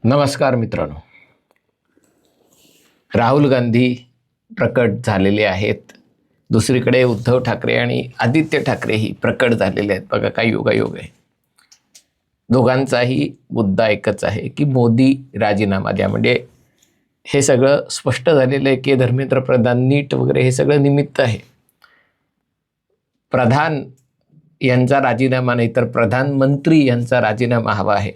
नमस्कार मित्रांनो. राहुल गांधी प्रकट झालेले आहेत. दुसरीकडे उद्धव ठाकरे आणि आदित्य ठाकरेही प्रकट झालेले आहेत. बघा काय योगायोग आहे. दोघांचाही मुद्दा एकच आहे की मोदी राजीनामा द्या. म्हणजे हे सगळं स्पष्ट झालेलं आहे की धर्मेंद्र प्रधान, नीट वगैरे हे सगळं निमित्त आहे. प्रधान यांचा राजीनामा नाही तर प्रधानमंत्री यांचा राजीनामा हवा आहे.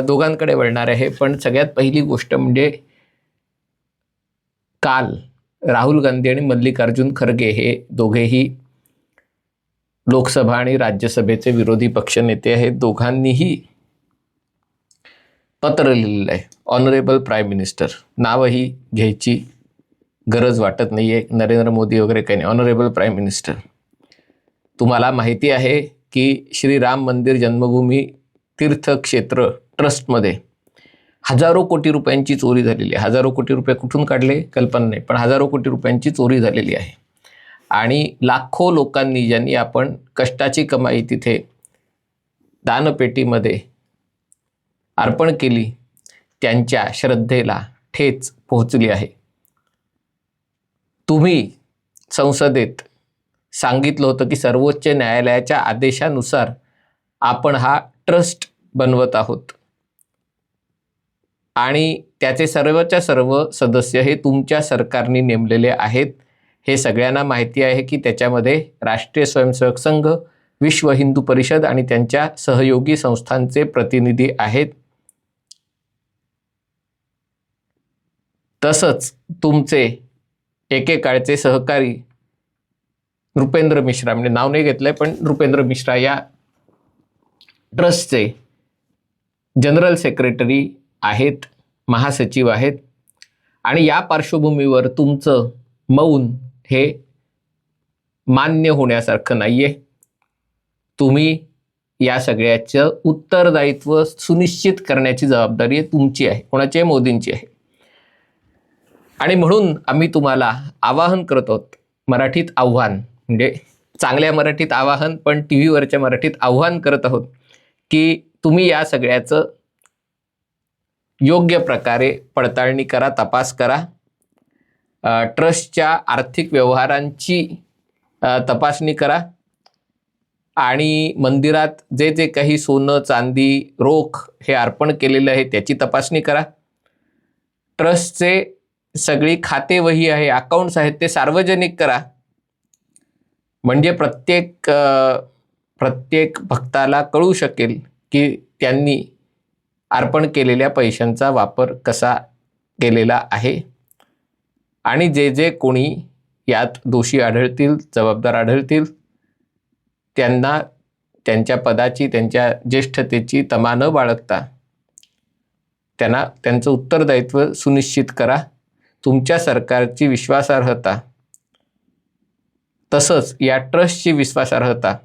दोघांकडे वळणार आहे. पण सगळ्यात पहिली गोष्ट म्हणजे काल राहुल गांधी आणि मल्लिकार्जुन खरगे हे दोघेही लोकसभा आणि राज्यसभेचे विरोधी पक्षनेते आहेत. दोघांनीही पत्र लिहिलेलं आहे. ऑनरेबल प्राईम मिनिस्टर, नावही घ्यायची गरज वाटत नाही आहे. नरेंद्र मोदी वगैरे काही नाही. ऑनरेबल प्राईम मिनिस्टर, तुम्हाला माहिती आहे की श्रीराम मंदिर जन्मभूमी तीर्थक्षेत्र ट्रस्टमध्ये हजारो कोटी रुपयांची चोरी झालेली आहे. हजारो कोटी रुपये कुठून काढले कल्पना नाही, पण हजारो कोटी रुपयांची चोरी झालेली आहे. आणि लाखो लोकांनी, ज्यांनी आपण कष्टाची कमाई तिथे दानपेटीमध्ये अर्पण केली, त्यांच्या श्रद्धेला ठेच पोहोचली आहे. तुम्ही संसदेत सांगितलं होतं की सर्वोच्च न्यायालयाच्या आदेशानुसार आपण हा ट्रस्ट बनवत आहोत आणि त्याचे सर्वच्या सर्व सदस्य हे तुमच्या सरकारने नेमलेले आहेत. हे सगळ्यांना माहिती आहे की त्याच्यामध्ये राष्ट्रीय स्वयंसेवक संघ, विश्व हिंदू परिषद आणि त्यांच्या सहयोगी संस्थांचे प्रतिनिधी आहेत. तसंच तुमचे एकेकाळचे सहकारी नृपेंद्र मिश्रा, म्हणजे नाव नाही घेतलंय पण नृपेंद्र मिश्रा या ट्रस्टचे जनरल सेक्रेटरी आहेत, महासचिव आहेत. आणि या पार्श्वभूमीवर तुमचं मौन हे मान्य होण्यासारखं नाही आहे. तुम्ही या सगळ्याचं उत्तरदायित्व सुनिश्चित करण्याची जबाबदारी तुमची आहे, कोणाची आहे? मोदींची आहे. आणि म्हणून आम्ही तुम्हाला आवाहन करत आहोत, मराठीत आव्हान, म्हणजे चांगल्या मराठीत आवाहन पण टी व्हीवरच्या मराठीत आव्हान करत आहोत की तुम्ही या सगळ्याचं योग्य प्रकारे पडताळणी करा, तपास करा. ट्रस्टच्या आर्थिक व्यवहारांची तपासणी करा आणि मंदिरात जे जे काही सोनं, चांदी, रोख हे अर्पण केलेलं आहे त्याची तपासणी करा. ट्रस्टचे सगळी खाते वही आहे, अकाउंट्स आहेत, ते सार्वजनिक करा. म्हणजे प्रत्येक भक्ताला कळू शकेल की त्यांनी अर्पण केलेल्या पैशांचा वापर कसा केलेला आहे. आणि जे जे कोणी यात दोषी आढळतील, जबाबदार आढळतील, त्यांना त्यांच्या पदाची, त्यांच्या ज्येष्ठतेची तमा न बाळगता त्यांना त्यांचं उत्तरदायित्व सुनिश्चित करा. तुमच्या सरकारची विश्वासार्हता, तसंच या ट्रस्टची विश्वासार्हता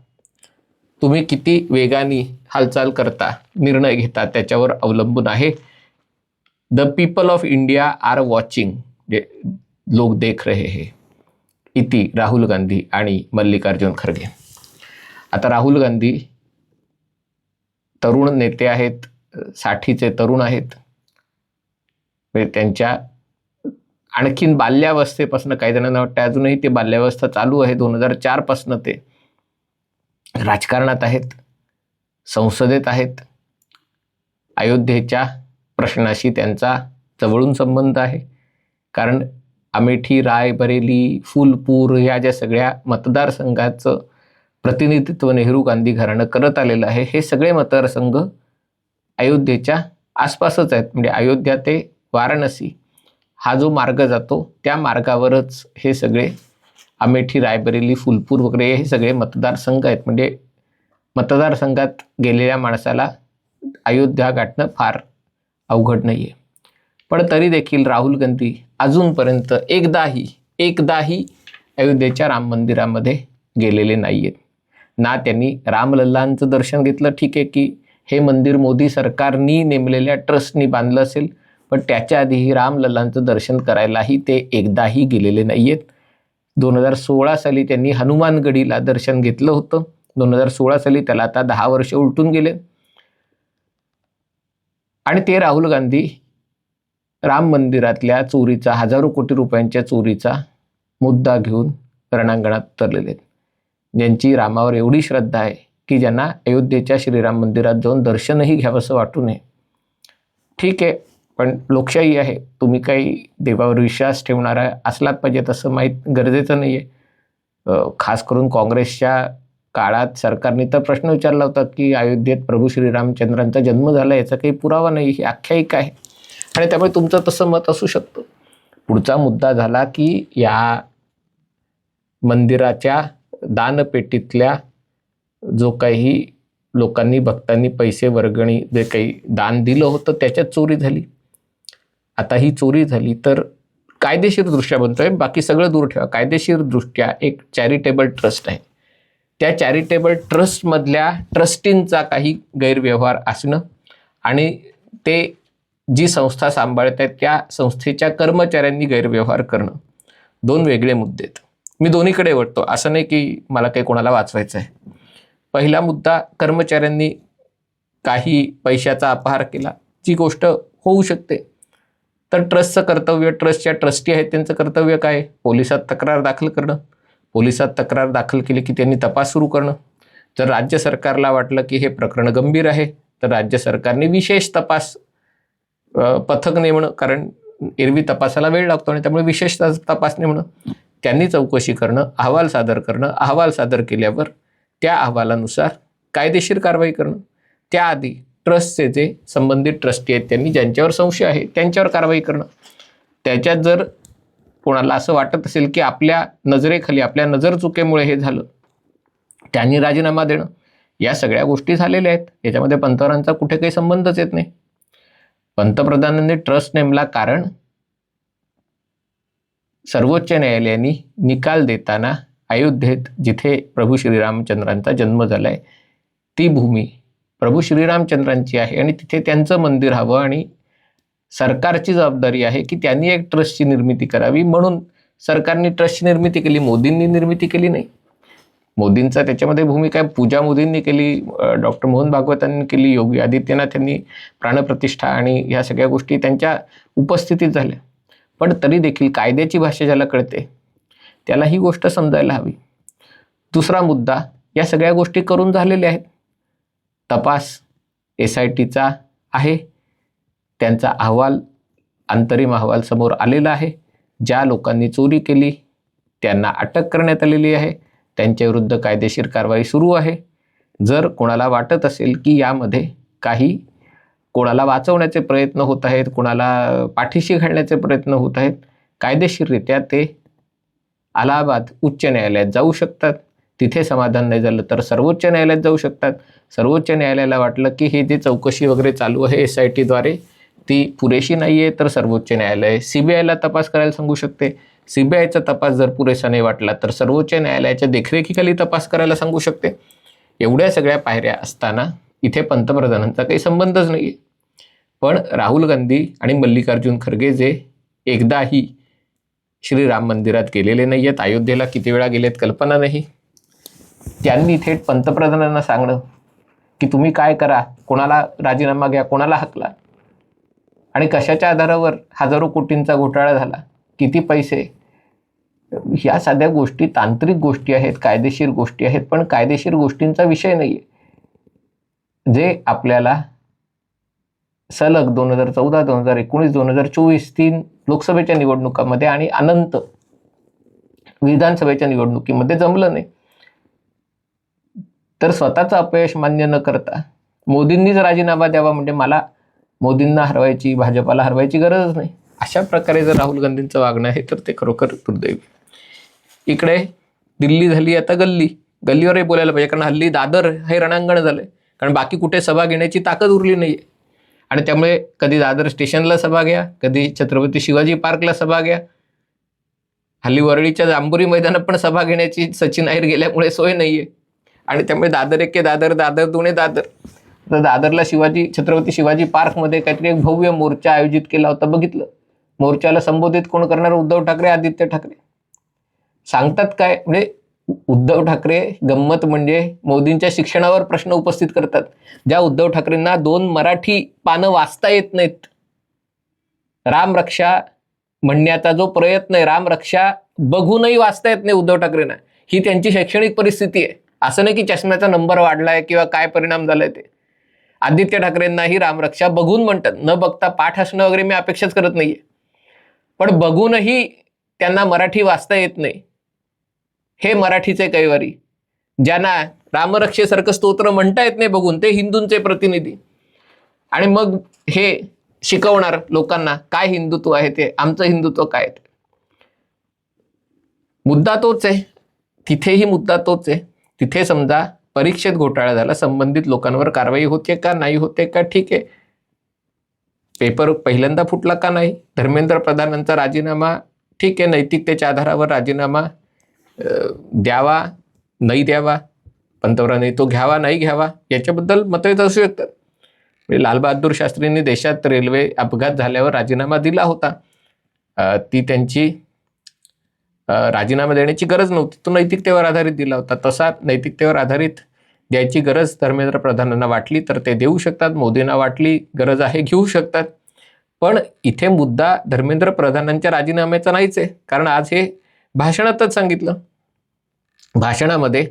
तुम्ही किती वेगाने हालचाल करता, निर्णय घेता त्याच्यावर अवलंबून आहे. The people of India are watching, लोक देख रहे हैं. इति राहुल गांधी आणि मल्लिकार्जुन खरगे. आता राहुल गांधी तरुण नेते आहेत, 60चे तरुण आहेत. त्यांच्या आणखीन बाल्यावस्थेपासून, काही जणांना वाटतं अजूनही ते बाल्यावस्था चालू आहे, 2004 पासून ते राजकारणात आहेत, संसदेत आहेत. अयोध्येच्या प्रश्नाशी त्यांचा जवळून संबंध आहे. कारण अमेठी, रायबरेली, फुलपूर या ज्या सगळ्या मतदारसंघाचं प्रतिनिधित्व नेहरू गांधी घराणं करत आलेलं आहे, हे सगळे मतदारसंघ अयोध्येच्या आसपासच आहेत. म्हणजे अयोध्या ते वाराणसी हा जो मार्ग जातो त्या मार्गावरच हे सगळे अमेठी, रायबरेली, फुलपूर वगैरे हे सगळे मतदारसंघ आहेत. म्हणजे मतदारसंघात गेलेल्या माणसाला अयोध्या गाठणं फार अवघड नाही आहे. पण तरी देखील राहुल गांधी अजूनपर्यंत एकदाही अयोध्येच्या राम मंदिरामध्ये गेलेले नाही आहेत. ना त्यांनी रामलल्लांचं दर्शन घेतलं. ठीक आहे की हे मंदिर मोदी सरकारनी नेमलेल्या ट्रस्टनी बांधलं असेल, पण त्याच्या आधीही रामलल्लांचं दर्शन करायलाही ते एकदाही गेलेले नाही आहेत. 2016 साली त्यांनी हनुमानगडीला दर्शन घेतलं होतं. 2016 साली, त्याला आता 10 वर्ष उलटून गेले. आणि ते राहुल गांधी राम मंदिरातल्या चोरीचा, हजारो कोटी रुपयांच्या चोरीचा मुद्दा घेऊन रणांगणात उतरलेले आहेत. ज्यांची रामावर एवढी श्रद्धा आहे की ज्यांना अयोध्येच्या श्रीराम मंदिरात जाऊन दर्शनही घ्यावंसं वाटू नये. ठीक आहे, पण लोकशाही आहे. तुम्ही काही देवावर विश्वास ठेवणारा असलाच पाहिजे तसं माहीत गरजेचं नाही आहे. खास करून काँग्रेसच्या काळात सरकारने तर प्रश्न विचारला होता की अयोध्येत प्रभू श्रीरामचंद्रांचा जन्म झाला, याचा काही पुरावा नाही, ही आख्यायिका आहे. आणि त्यामुळे तुमचं तसं मत असू शकतं. पुढचा मुद्दा झाला की या मंदिराच्या दानपेटीतल्या जो काही लोकांनी, भक्तांनी पैसे, वर्गणी, जे काही दान दिलं होतं त्याच्यात चोरी झाली. आता ही चोरी झाली तर कायदेशीरदृष्ट्या बनतोय, बाकी सगळं दूर ठेवा, कायदेशीरदृष्ट्या एक चॅरिटेबल ट्रस्ट आहे. त्या चॅरिटेबल ट्रस्टमधल्या ट्रस्टींचा काही गैरव्यवहार असणं आणि ते जी संस्था सांभाळत आहेत त्या संस्थेच्या कर्मचाऱ्यांनी गैरव्यवहार करणं, दोन वेगळे मुद्दे आहेत. मी दोन्हीकडे वळतो, असं नाही की मला काही कोणाला वाचवायचं आहे. पहिला मुद्दा, कर्मचाऱ्यांनी काही पैशाचा अपहार केला, जी गोष्ट होऊ शकते. तर ट्रस्टचं कर्तव्य, ट्रस्टच्या ट्रस्टी आहेत त्यांचं कर्तव्य काय? पोलिसात तक्रार दाखल करणं. पोलिसात तक्रार दाखल केली की त्यांनी तपास सुरू करणं. जर राज्य सरकारला वाटलं की हे प्रकरण गंभीर आहे तर राज्य सरकारने विशेष तपास पथक नेमणं, कारण एरवी तपासाला वेळ लागतो आणि त्यामुळे विशेष तपास नेमणं, त्यांनी चौकशी करणं, अहवाल सादर करणं, अहवाल सादर केल्यावर त्या अहवालानुसार कायदेशीर कारवाई करणं. त्याआधी ट्रस्टचे जे संबंधित ट्रस्टी आहेत त्यांनी ज्यांच्यावर संशय आहे त्यांच्यावर कारवाई करणं. त्याच्यात जर कोणाला असं वाटत असेल की आपल्या नजरेखाली, आपल्या नजर चुकीमुळे हे झालं, त्यांनी राजीनामा देणं. या सगळ्या गोष्टी झालेल्या आहेत. याच्यामध्ये पंतप्रधानांचा कुठे काही संबंधच येत नाही. पंतप्रधानांनी ट्रस्ट नेमला कारण सर्वोच्च न्यायालयाने निकाल देताना अयोध्येत जिथे प्रभू श्रीरामचंद्रांचा जन्म झालाय ती भूमी प्रभू श्रीरामचंद्रांची आहे आणि तिथे त्यांचं मंदिर हवं आणि सरकारची जबाबदारी आहे की त्यांनी एक ट्रस्टची निर्मिती करावी. म्हणून सरकारने ट्रस्टची निर्मिती केली, मोदींनी निर्मिती केली नाही. मोदींचा त्याच्यामध्ये भूमिका आहे. पूजा मोदींनी केली, डॉक्टर मोहन भागवतांनी केली, योगी आदित्यनाथ यांनी प्राणप्रतिष्ठा आणि ह्या सगळ्या गोष्टी त्यांच्या उपस्थितीत झाल्या. पण तरी देखील कायद्याची भाषा ज्याला कळते त्याला ही गोष्ट समजायला हवी. दुसरा मुद्दा, या सगळ्या गोष्टी करून झालेल्या आहेत. तपास SITचा आहे, त्यांचा अहवाल, अंतरिम अहवाल समोर आलेला आहे. ज्या लोकांनी चोरी केली त्यांना अटक करण्यात आलेली आहे, त्यांच्याविरुद्ध कायदेशीर कारवाई सुरू आहे. जर कोणाला वाटत असेल की यामध्ये काही कोणाला वाचवण्याचे प्रयत्न होत आहेत, कोणाला पाठीशी घालण्याचे प्रयत्न होत आहेत, कायदेशीररित्या ते अलाहाबाद उच्च न्यायालयात जाऊ शकतात. तिथे समाधान नाही झालं तर सर्वोच्च न्यायालयात जाऊ शकतात. सर्वोच्च न्यायालयाला वाटलं की हे जे चौकशी वगैरे चालू आहे SITद्वारे ती पुरेशी नाही आहे तर सर्वोच्च न्यायालय CBIला तपास करायला सांगू शकते. CBIचा तपास जर पुरेसा नाही वाटला तर सर्वोच्च न्यायालयाच्या देखरेखीखाली तपास करायला सांगू शकते. एवढ्या सगळ्या पायऱ्या असताना इथे पंतप्रधानांचा काही संबंधच नाही आहे. पण राहुल गांधी आणि मल्लिकार्जुन खरगे जे एकदाही श्रीराम मंदिरात गेलेले नाही आहेत, अयोध्येला किती वेळा गेलेत कल्पना नाही, त्यांनी थेट पंतप्रधानांना सांगणं की तुम्ही काय करा, कोणाला राजीनामा घ्या, कोणाला हकला आणि कशाच्या आधारावर हजारो कोटींचा घोटाळा झाला, किती पैसे, ह्या साध्या गोष्टी तांत्रिक गोष्टी आहेत, कायदेशीर गोष्टी आहेत. पण कायदेशीर गोष्टींचा विषय नाही आहे. जे आपल्याला सलग 2014, 2019, 2024 3 लोकसभेच्या निवडणुकांमध्ये आणि अनंत विधानसभेच्या निवडणुकीमध्ये जमलं नाही. तर स्वतःचं अपयश मान्य न करता मोदींनीच राजीनामा द्यावा, म्हणजे मला मोदींना हरवायची, भाजपाला हरवायची गरजच नाही, अशा प्रकारे जर राहुल गांधींचं वागणं आहे तर ते खरोखर दुर्दैवी. इकडे दिल्ली झाली आता गल्ली, गल्लीवरही बोलायला पाहिजे, कारण हल्ली दादर हे रणांगण झालंय, कारण बाकी कुठे सभा घेण्याची ताकद उरली नाही आहे. आणि त्यामुळे कधी दादर स्टेशनला सभा घ्या, कधी छत्रपती शिवाजी पार्कला सभा घ्या, हल्ली वरळीच्या जांभुरी मैदानात पण सभा घेण्याची सचिन अहिर गेल्यामुळे सोय नाही आहे. आणि त्यामुळे दादर एके दादर, दादर दोने दादर, तर दादरला छत्रपती शिवाजी पार्कमध्ये काहीतरी एक भव्य मोर्चा आयोजित केला होता, बघितलं. मोर्चाला संबोधित कोण करणार? उद्धव ठाकरे, आदित्य ठाकरे. सांगतात काय? म्हणजे उद्धव ठाकरे गंमत म्हणजे मोदींच्या शिक्षणावर प्रश्न उपस्थित करतात. ज्या उद्धव ठाकरेंना 2 मराठी पानं वाचता येत नाहीत, रामरक्षा म्हणण्याचा जो प्रयत्न आहे, रामरक्षा बघूनही वाचता येत नाही उद्धव ठाकरेंना, ही त्यांची शैक्षणिक परिस्थिती आहे. असं नाही की चष्म्याचा नंबर वाढलाय किंवा काय परिणाम झालाय ते. आदित्य ठाकरेंनाही रामरक्षा बघून म्हणतात, न बघता पाठ असणं वगैरे मी अपेक्षाच करत नाहीये, पण बघूनही त्यांना मराठी वाचता येत नाही. हे मराठीचे कैवारी, ज्यांना रामरक्षेसारखं स्तोत्र म्हणता येत नाही बघून, ते हिंदूंचे प्रतिनिधी. आणि मग हे शिकवणार लोकांना काय हिंदुत्व आहे ते, आमचं हिंदुत्व काय ते. मुद्दा तोच आहे, तिथेही मुद्दा तोच आहे. तिथे समजा परीक्षेत घोटाळा झाला, संबंधित लोकांवर कारवाई होते का नाही होते का, ठीक आहे. पेपर पहिल्यांदा फुटला का नाही, धर्मेंद्र प्रधानांचा राजीनामा, ठीक आहे, नैतिकतेच्या आधारावर राजीनामा द्यावा नाही द्यावा, पंतप्रधानांनी तो घ्यावा नाही घ्यावा, याच्याबद्दल मतभेद असू शकतात. लालबहादूर शास्त्रींनी देशात रेल्वे अपघात झाल्यावर राजीनामा दिला होता, ती त्यांची राजीनामा देण्याची गरज नव्हती, तो नैतिकतेवर आधारित दिला होता. तसा नैतिकतेवर आधारित द्यायची गरज धर्मेंद्र प्रधानांना वाटली तर ते देऊ शकतात, मोदींना वाटली गरज आहे घेऊ शकतात. पण इथे मुद्दा धर्मेंद्र प्रधानांच्या राजीनाम्याचा नाहीच आहे, कारण आज हे भाषणातच सांगितलं. भाषणामध्ये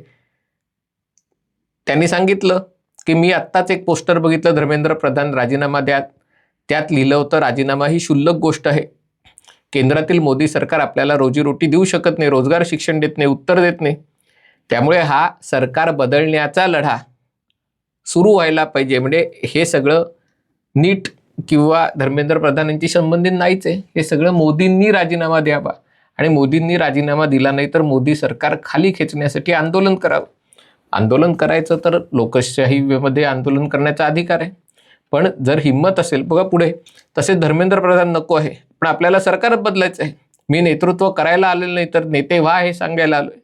त्यांनी सांगितलं की मी आत्ताच एक पोस्टर बघितलं, धर्मेंद्र प्रधान राजीनामा द्या, त्यात लिहिलं होतं राजीनामा ही क्षुल्लक गोष्ट आहे. केंद्रातील मोदी सरकार आपल्याला रोजीरोटी देऊ शकत नाही, रोजगार, शिक्षण देत नाही, उत्तर देत नाही. त्यामुळे हा सरकार बदलण्याचा लढा सुरू व्हायला पाहिजे. म्हणजे हे सगळं नीट किंवा धर्मेंद्र प्रधानांशी संबंधित नाहीच आहे, हे सगळं मोदींनी राजीनामा द्यावा. आणि मोदींनी राजीनामा दिला नाही तर मोदी सरकार खाली खेचण्यासाठी आंदोलन करावं. आंदोलन करायचं तर लोकशाहीमध्ये आंदोलन करण्याचा अधिकार आहे, पण जर हिंमत असेल, बघा पुढे तसे धर्मेंद्र प्रधान नको आहे, पण आपल्याला सरकार बदलायचं आहे. मी नेतृत्व करायला आलेलं नाही तर नेते व्हा हे सांगायला आलोय.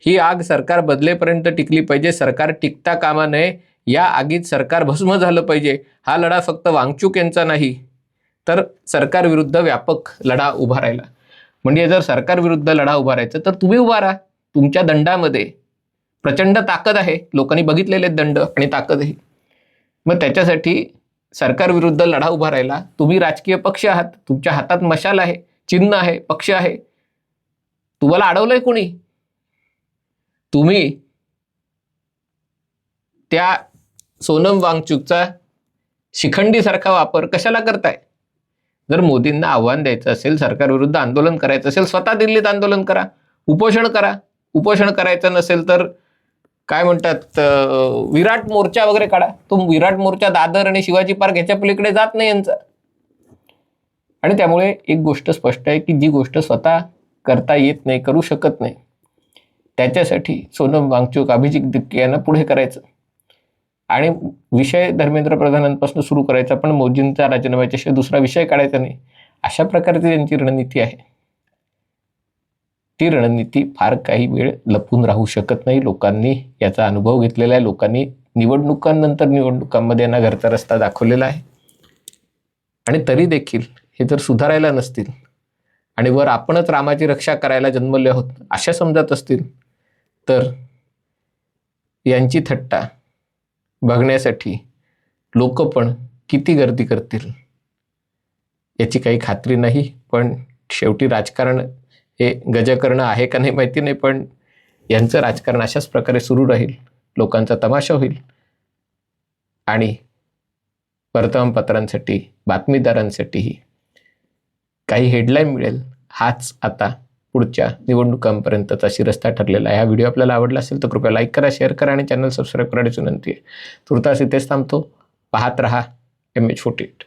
ही आग सरकार बदलेपर्यंत टिकली पाहिजे, सरकार टिकता कामा नये. या आगीत सरकार भस्म झालं पाहिजे. हा लढा फक्त वांगचूक यांचा नाही, तर सरकार विरुद्ध व्यापक लढा उभा राहिला. म्हणजे जर सरकार विरुद्ध लढा उभारायचा तर तुम्ही उभा राहा. तुमच्या दंडामध्ये प्रचंड ताकद आहे, लोकांनी बघितलेले दंड आणि ताकदही. मग त्याच्यासाठी सरकार विरुद्ध लढा उभा राहिला. तुम्ही राजकीय पक्ष आहात, तुमच्या हातात मशाल आहे, चिन्ह आहे, पक्ष आहे. तुम्हाला अडवलंय कोणी? तुम्ही त्या सोनम वांगचूकचा शिखंडीसारखा वापर कशाला करताय? जर मोदींना आव्हान द्यायचं असेल, सरकार विरुद्ध आंदोलन करायचं असेल, स्वतः दिल्लीत आंदोलन करा, उपोषण करा. उपोषण करायचं नसेल तर काय म्हणतात, विराट मोर्चा वगैरे काढा. तो विराट मोर्चा दादर आणि शिवाजी पार्क ह्याच्या पलीकडे जात नाही यांचा. आणि त्यामुळे एक गोष्ट स्पष्ट आहे की जी गोष्ट स्वतः करता येत नाही, करू शकत नाही, त्याच्यासाठी सोनम वांगचूक, अभिजित दिक्के यांना पुढे करायचं आणि विषय धर्मेंद्र प्रधानांपासून सुरू करायचा, पण मोदींचा राजीनाम्याच्याशिवाय दुसरा विषय काढायचा नाही. अशा प्रकारची त्यांची रणनीती आहे. ती रणनीती फार काही वेळ लपून राहू शकत नाही. लोकांनी याचा अनुभव घेतलेला आहे. लोकांनी निवडणुकांनंतर निवडणुकांमध्ये यांना घरचा रस्ता दाखवलेला आहे. आणि तरी देखील हे जर सुधारायला नसतील आणि वर आपणच रामाची रक्षा करायला जन्मले आहोत अशा समजत असतील तर यांची थट्टा बघण्यासाठी लोक पण किती गर्दी करतील याची काही खात्री नाही. पण शेवटी राजकारण हे गजकर्ण आहे का नाही माहिती नाही, पण यांचं राजकारण अशाच प्रकारे सुरू राहील. लोकांचा तमाशा होईल आणि वर्तमानपत्रांसाठी, बातमीदारांसाठीही काही हेडलाईन मिळेल. हाच आता पुढच्या निवडणुकांपर्यंतचा शिरस्ता ठरलेला आहे. हा व्हिडिओ आपल्याला आवडला असेल तर कृपया लाईक करा, शेअर करा आणि चॅनल सबस्क्राईब करण्याची विनंती आहे. तुर्तास इथेच थांबतो. पाहत रहा MH48.